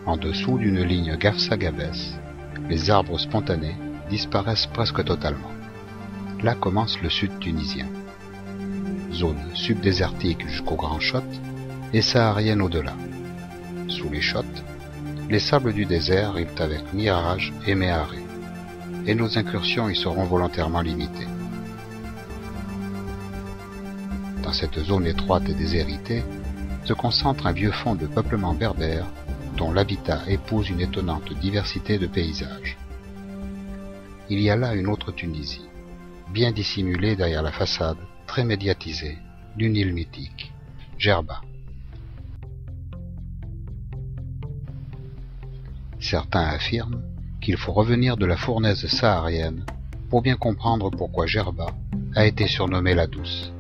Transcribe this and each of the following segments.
En dessous d'une ligne Gafsa-Gabès, les arbres spontanés disparaissent presque totalement. Là commence le sud tunisien. Zone subdésertique jusqu'aux Grands Chottes et saharienne au-delà. Sous les Chottes, les sables du désert riment avec Mirage et Méharé, et nos incursions y seront volontairement limitées. Dans cette zone étroite et déshéritée, se concentre un vieux fond de peuplement berbère dont l'habitat épouse une étonnante diversité de paysages. Il y a là une autre Tunisie, bien dissimulée derrière la façade, très médiatisée, d'une île mythique, Djerba. Certains affirment qu'il faut revenir de la fournaise saharienne pour bien comprendre pourquoi Djerba a été surnommée la Douce.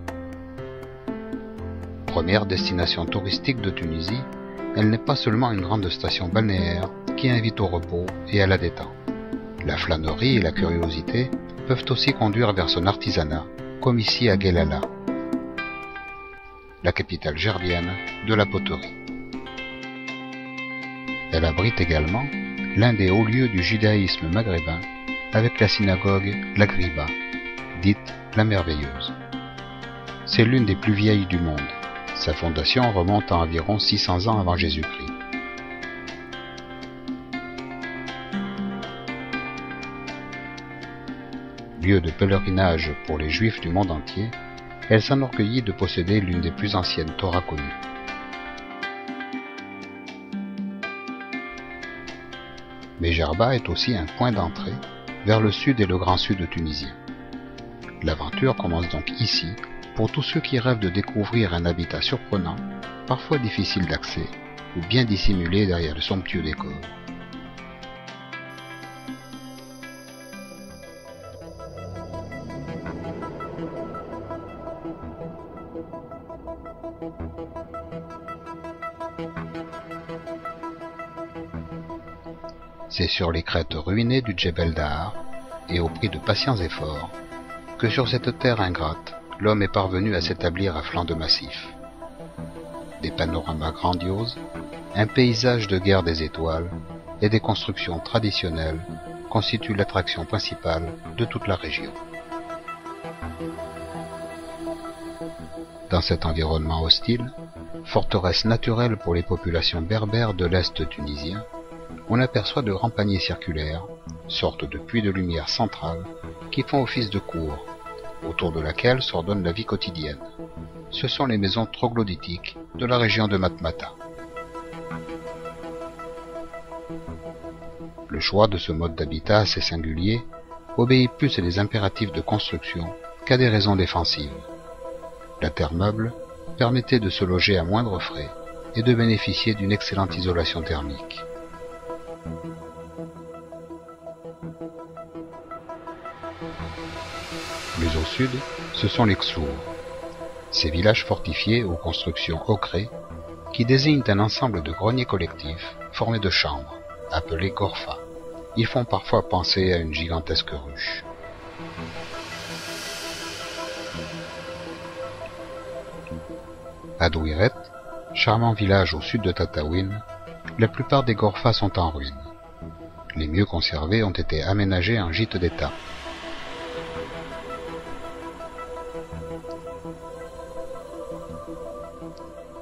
Première destination touristique de Tunisie, elle n'est pas seulement une grande station balnéaire qui invite au repos et à la détente. La flânerie et la curiosité peuvent aussi conduire vers son artisanat, comme ici à Guelala, la capitale gerbienne de la poterie. Elle abrite également l'un des hauts lieux du judaïsme maghrébin avec la synagogue L'Agriba, dite la Merveilleuse. C'est l'une des plus vieilles du monde. Sa fondation remonte à environ 600 ans avant Jésus-Christ. Lieu de pèlerinage pour les Juifs du monde entier, elle s'enorgueillit de posséder l'une des plus anciennes Torahs connues. Mais Djerba est aussi un point d'entrée vers le sud et le grand sud tunisien. L'aventure commence donc ici pour tous ceux qui rêvent de découvrir un habitat surprenant, parfois difficile d'accès, ou bien dissimulé derrière le somptueux décor. C'est sur les crêtes ruinées du Djebel Dahar, et au prix de patients efforts, que sur cette terre ingrate, l'homme est parvenu à s'établir à flanc de massif. Des panoramas grandioses, un paysage de guerre des étoiles et des constructions traditionnelles constituent l'attraction principale de toute la région. Dans cet environnement hostile, forteresse naturelle pour les populations berbères de l'Est tunisien, on aperçoit de grands paniers circulaires, sortes de puits de lumière centrales qui font office de cour, autour de laquelle s'ordonne la vie quotidienne. Ce sont les maisons troglodytiques de la région de Matmata. Le choix de ce mode d'habitat assez singulier obéit plus à des impératifs de construction qu'à des raisons défensives. La terre meuble permettait de se loger à moindre frais et de bénéficier d'une excellente isolation thermique. Plus au sud, ce sont les Kslour, ces villages fortifiés aux constructions ocrées qui désignent un ensemble de greniers collectifs formés de chambres, appelés gorfa. Ils font parfois penser à une gigantesque ruche. À Douiret, charmant village au sud de Tataouine, la plupart des gorfas sont en ruine. Les mieux conservés ont été aménagés en gîtes d'État.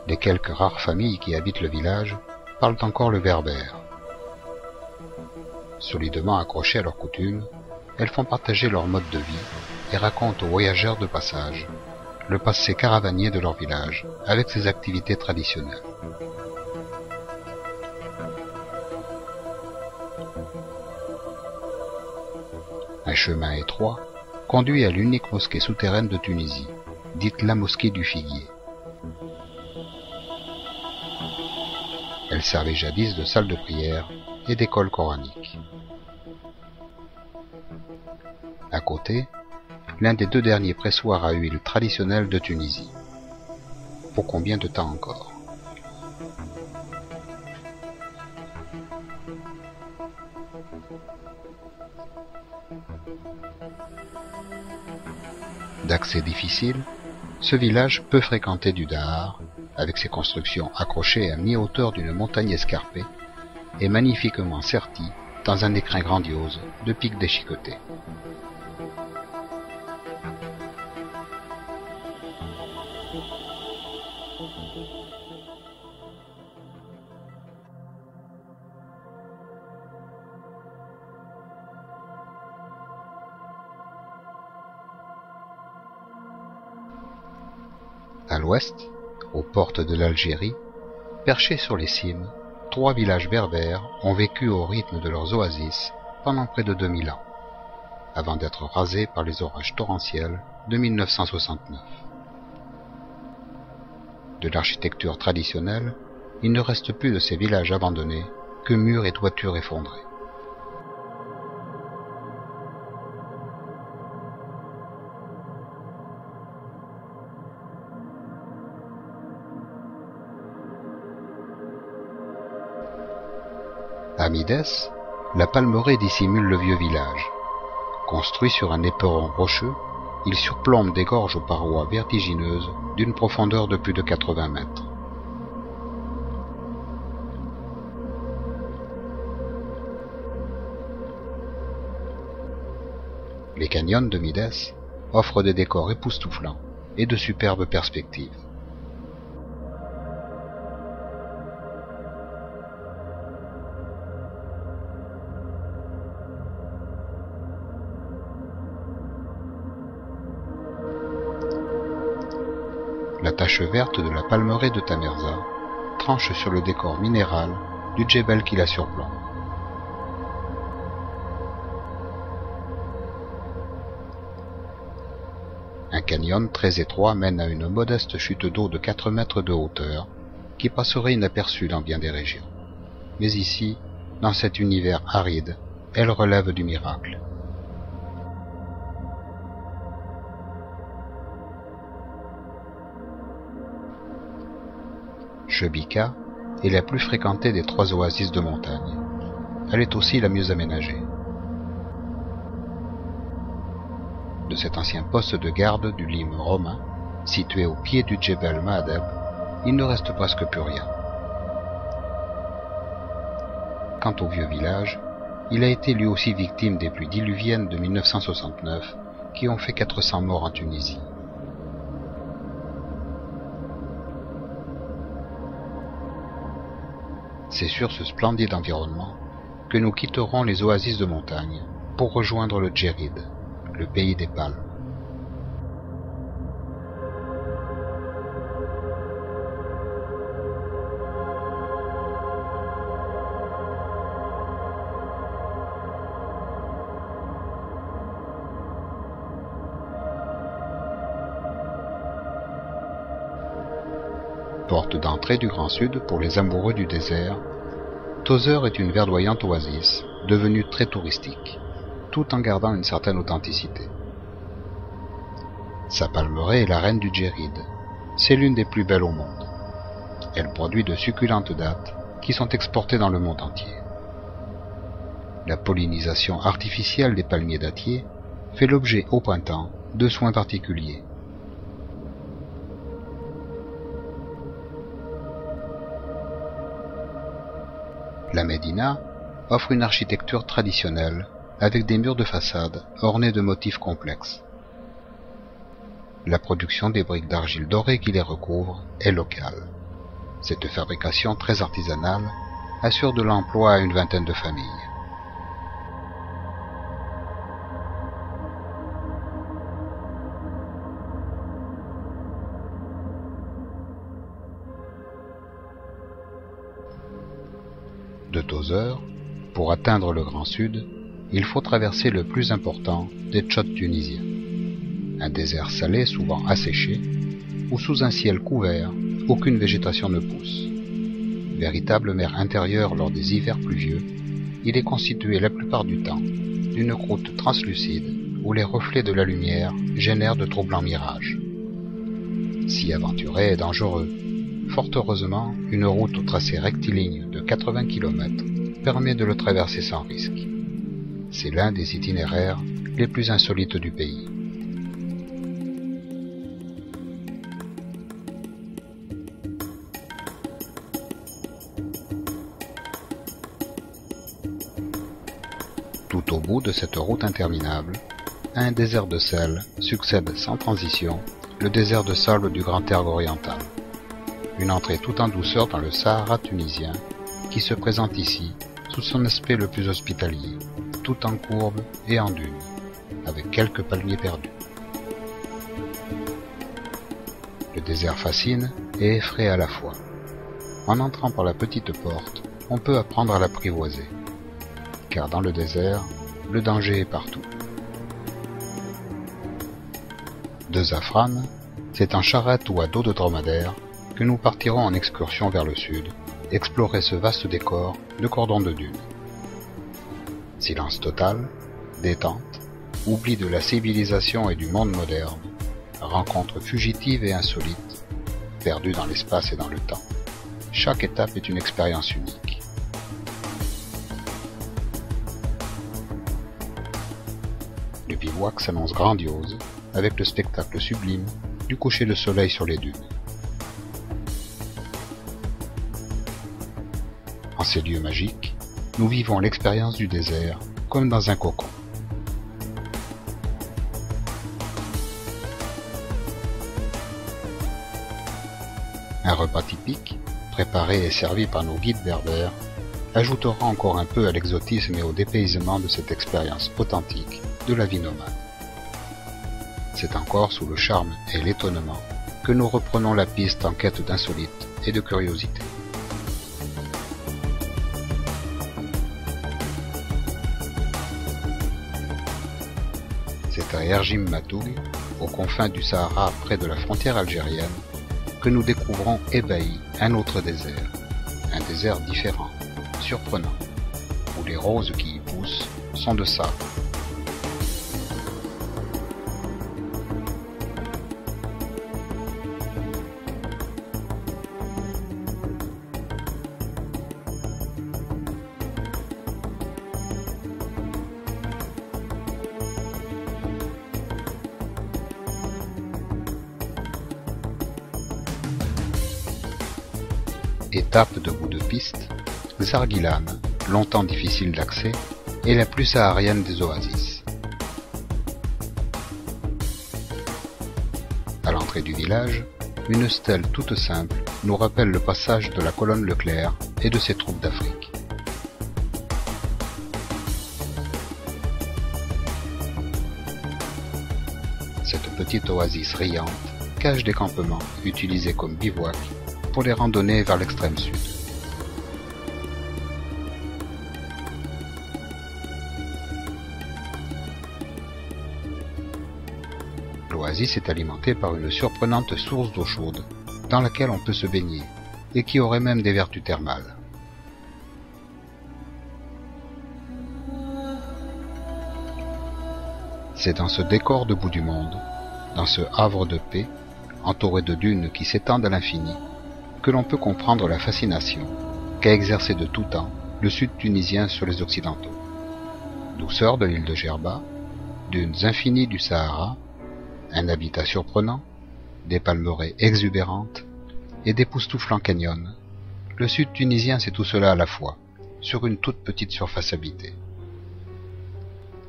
Les quelques rares familles qui habitent le village parlent encore le berbère. Solidement accrochées à leurs coutumes, elles font partager leur mode de vie et racontent aux voyageurs de passage le passé caravanier de leur village avec ses activités traditionnelles. Un chemin étroit conduit à l'unique mosquée souterraine de Tunisie, dite la mosquée du Figuier. Elle servait jadis de salle de prière et d'école coranique. À côté, l'un des deux derniers pressoirs à huile traditionnels de Tunisie. Pour combien de temps encore? D'accès difficile, ce village peu fréquenté du Dahar, avec ses constructions accrochées à mi-hauteur d'une montagne escarpée, est magnifiquement serti dans un écrin grandiose de pics déchiquetés. À l'ouest, aux portes de l'Algérie, perchés sur les cimes, 3 villages berbères ont vécu au rythme de leurs oasis pendant près de 2000 ans, avant d'être rasés par les orages torrentiels de 1969. De l'architecture traditionnelle, il ne reste plus de ces villages abandonnés que murs et toitures effondrées. À Midès, la palmeraie dissimule le vieux village. Construit sur un éperon rocheux, il surplombe des gorges aux parois vertigineuses d'une profondeur de plus de 80 mètres. Les canyons de Midès offrent des décors époustouflants et de superbes perspectives. La tache verte de la palmeraie de Tamersa tranche sur le décor minéral du djebel qui la surplombe. Un canyon très étroit mène à une modeste chute d'eau de 4 mètres de hauteur qui passerait inaperçue dans bien des régions. Mais ici, dans cet univers aride, elle relève du miracle. Chebika est la plus fréquentée des 3 oasis de montagne. Elle est aussi la mieux aménagée. De cet ancien poste de garde du Lim romain, situé au pied du Djebel Mahadeb, il ne reste presque plus rien. Quant au vieux village, il a été lui aussi victime des pluies diluviennes de 1969 qui ont fait 400 morts en Tunisie. C'est sur ce splendide environnement que nous quitterons les oasis de montagne pour rejoindre le Djerid, le pays des palmes. Porte d'entrée du Grand Sud pour les amoureux du désert, Tozeur est une verdoyante oasis devenue très touristique, tout en gardant une certaine authenticité. Sa palmeraie est la reine du Djerid. C'est l'une des plus belles au monde. Elle produit de succulentes dattes qui sont exportées dans le monde entier. La pollinisation artificielle des palmiers dattiers fait l'objet au printemps de soins particuliers. La Médina offre une architecture traditionnelle avec des murs de façade ornés de motifs complexes. La production des briques d'argile dorée qui les recouvrent est locale. Cette fabrication très artisanale assure de l'emploi à une vingtaine de familles. De Tozeur, pour atteindre le Grand Sud, il faut traverser le plus important des tchots tunisiens. Un désert salé souvent asséché, où sous un ciel couvert, aucune végétation ne pousse. Véritable mer intérieure lors des hivers pluvieux, il est constitué la plupart du temps d'une croûte translucide où les reflets de la lumière génèrent de troublants mirages. Si aventuré et dangereux, fort heureusement, une route au tracé rectiligne de 80 km permet de le traverser sans risque. C'est l'un des itinéraires les plus insolites du pays. Tout au bout de cette route interminable, à un désert de sel succède sans transition le désert de sable du Grand Erg oriental. Une entrée tout en douceur dans le Sahara tunisien qui se présente ici sous son aspect le plus hospitalier, tout en courbe et en dune, avec quelques palmiers perdus. Le désert fascine et effraie à la fois. En entrant par la petite porte, on peut apprendre à l'apprivoiser, car dans le désert, le danger est partout. De Zafran, c'est en charrette ou à dos de dromadaire que nous partirons en excursion vers le sud, explorer ce vaste décor de cordons de dunes. Silence total, détente, oubli de la civilisation et du monde moderne, rencontre fugitive et insolite, perdue dans l'espace et dans le temps. Chaque étape est une expérience unique. Le bivouac s'annonce grandiose, avec le spectacle sublime du coucher de soleil sur les dunes. En ces lieux magiques, nous vivons l'expérience du désert comme dans un cocon. Un repas typique, préparé et servi par nos guides berbères, ajoutera encore un peu à l'exotisme et au dépaysement de cette expérience authentique de la vie nomade. C'est encore sous le charme et l'étonnement que nous reprenons la piste en quête d'insolite et de curiosité. C'est à Erjim Matoug, aux confins du Sahara près de la frontière algérienne, que nous découvrons ébahis un autre désert différent, surprenant, où les roses qui y poussent sont de sable. Étape de bout de piste, Zargilan, longtemps difficile d'accès, est la plus saharienne des oasis. À l'entrée du village, une stèle toute simple nous rappelle le passage de la colonne Leclerc et de ses troupes d'Afrique. Cette petite oasis riante cache des campements utilisés comme bivouac pour les randonnées vers l'extrême sud. L'oasis est alimentée par une surprenante source d'eau chaude dans laquelle on peut se baigner et qui aurait même des vertus thermales. C'est dans ce décor de bout du monde, dans ce havre de paix, entouré de dunes qui s'étendent à l'infini, que l'on peut comprendre la fascination qu'a exercée de tout temps le sud tunisien sur les occidentaux. Douceur de l'île de Gerba, dunes infinies du Sahara, un habitat surprenant, des palmeraies exubérantes et d'époustouflants canyons, le sud tunisien c'est tout cela à la fois, sur une toute petite surface habitée.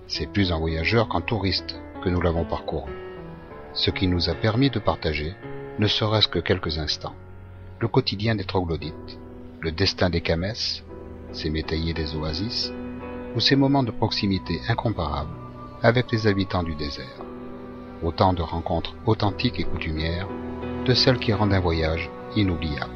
C'est plus en voyageur qu'en touriste que nous l'avons parcouru, ce qui nous a permis de partager, ne serait-ce que quelques instants, le quotidien des troglodytes, le destin des camès, ces métayers des oasis, ou ces moments de proximité incomparables avec les habitants du désert. Autant de rencontres authentiques et coutumières, de celles qui rendent un voyage inoubliable.